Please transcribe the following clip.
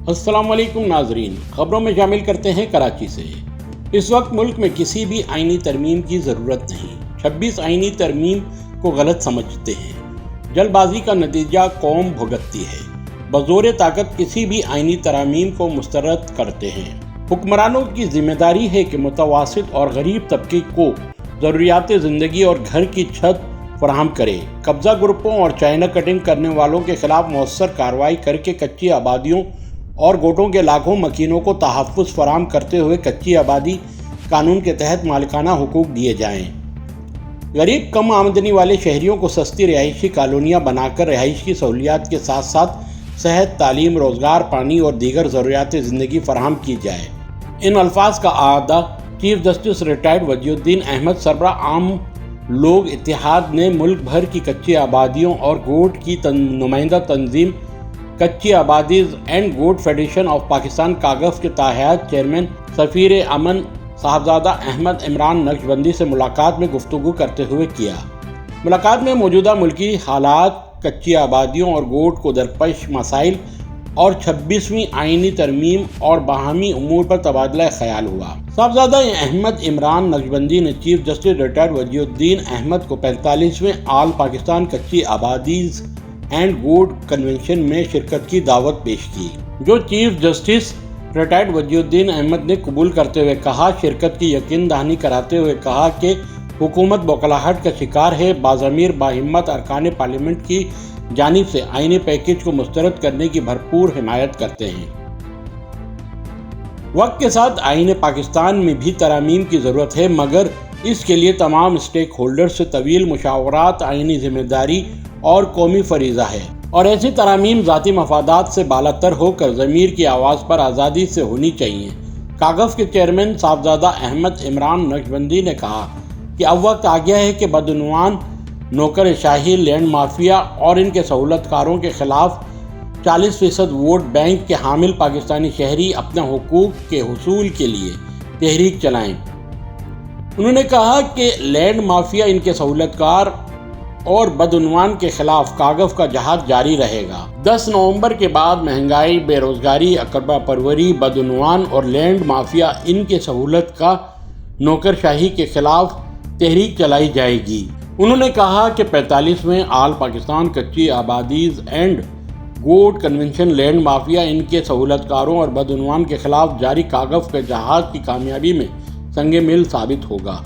السلام علیکم ناظرین، خبروں میں شامل کرتے ہیں کراچی سے۔ اس وقت ملک میں کسی بھی آئینی ترمیم کی ضرورت نہیں۔ 26 آئینی ترمیم کو غلط سمجھتے ہیں۔ جلد بازی کا نتیجہ قوم بھگتتی ہے۔ بزور طاقت کسی بھی آئینی ترامیم کو مسترد کرتے ہیں۔ حکمرانوں کی ذمہ داری ہے کہ متوسط اور غریب طبقے کو ضروریات زندگی اور گھر کی چھت فراہم کرے۔ قبضہ گروپوں اور چائنا کٹنگ کرنے والوں کے خلاف مؤثر کارروائی کر کے کچی آبادیوں اور گوٹوں کے لاکھوں مکینوں کو تحفظ فراہم کرتے ہوئے کچی آبادی قانون کے تحت مالکانہ حقوق دیے جائیں۔ غریب کم آمدنی والے شہریوں کو سستی رہائشی کالونیاں بنا کر رہائش کی سہولیات کے ساتھ ساتھ صحت، تعلیم، روزگار، پانی اور دیگر ضروریات زندگی فراہم کی جائے۔ ان الفاظ کا اعادہ چیف جسٹس ریٹائرڈ وجی الدین احمد، سربراہ عام لوگ اتحاد نے ملک بھر کی کچی آبادیوں اور گوٹ کی نمائندہ تنظیم Kachi Abadis and Goth federation of Pakistan کاگف کے تاحیات چیئرمین سفیر امن صاحبزادہ احمد عمران نقشبندی سے ملاقات میں گفتگو کرتے ہوئے کیا۔ ملاقات میں موجودہ ملکی حالات، کچی آبادیوں اور گوٹ کو درپیش مسائل اور 26ویں آئینی ترمیم اور باہمی امور پر تبادلہ خیال ہوا۔ صاحبزادہ احمد عمران نقشبندی نے چیف جسٹس ریٹائرڈ وجی الدین احمد کو 45ویں all Pakistan Kachi Abadis and Goth convention میں شرکت کی دعوت پیش کی، جو چیف جسٹس ریٹائرڈ وجی الدین احمد نے قبول کرتے ہوئے کہا، شرکت کی یقین دہانی کراتے ہوئے کہا کہ حکومت بوکھلاہٹ کا شکار ہے، باضمیر باہمت ارکان پارلیمنٹ کی جانب سے آئینی پیکیج کو مسترد کرنے کی بھرپور حمایت کرتے ہیں۔ وقت کے ساتھ آئین پاکستان میں بھی ترامیم کی ضرورت ہے، مگر اس کے لیے تمام اسٹیک ہولڈر سے طویل مشاورات، آئینی ذمہ داری اور قومی فریضہ ہے، اور ایسی ترامیم ذاتی مفادات سے بالاتر ہو کر ضمیر کی آواز پر آزادی سے ہونی چاہیے۔ کاگف کے چیئرمین صاحبزادہ احمد عمران نقشبندی نے کہا کہ اب وقت آ گیا ہے کہ بدعنوان نوکر شاہی، لینڈ مافیا اور ان کے سہولت کاروں کے خلاف 40% ووٹ بینک کے حامل پاکستانی شہری اپنے حقوق کے حصول کے لیے تحریک چلائیں۔ انہوں نے کہا کہ لینڈ مافیا، ان کے سہولت کار اور بدعنوان کے خلاف کاگف کا جہاد جاری رہے گا۔ 10 نومبر کے بعد مہنگائی، بے روزگاری، اقربا پروری، بدعنوان اور لینڈ مافیا، ان کے سہولت کا نوکر شاہی کے خلاف تحریک چلائی جائے گی۔ انہوں نے کہا کہ 45ویں all Pakistan Kachi Abadis and Goth convention land mafia, ان کے سہولت کاروں اور بدعنوان کے خلاف جاری کاگف کے جہاد کی کامیابی میں سنگ میل ثابت ہوگا۔